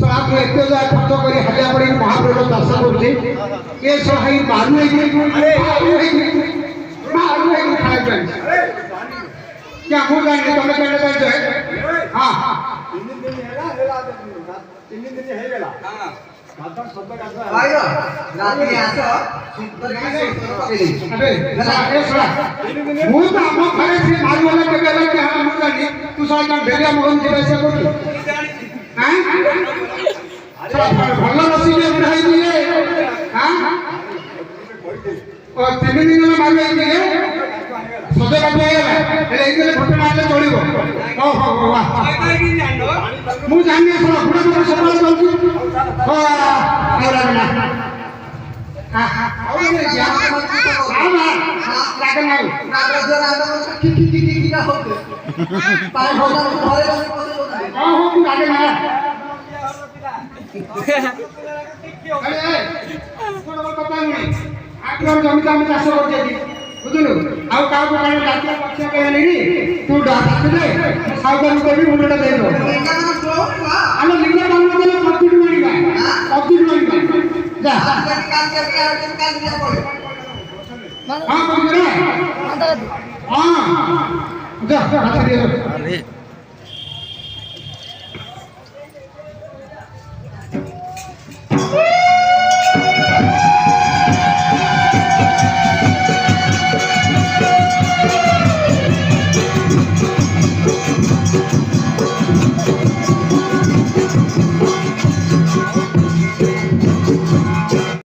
आप एत खर्च कर हालिया पड़ी महाप्रभु चाष करुचे ये सही मारू खाया क्या मुझे जानी तुम जान हाँ तू सारा भेड़िया मोहन जी भल रसी तीन दिन मारे सजे काटे घटना हेल्ले चलो मुझे जानी सब चलती जमी जमी चाष कर बुझलु आउ का डाकिया पक्ष कहली तू डाकिले साउकर कभी मुंडा दे दो हम लिंग काम करे पत्ती मारिबा जा हां बोल रे हां जा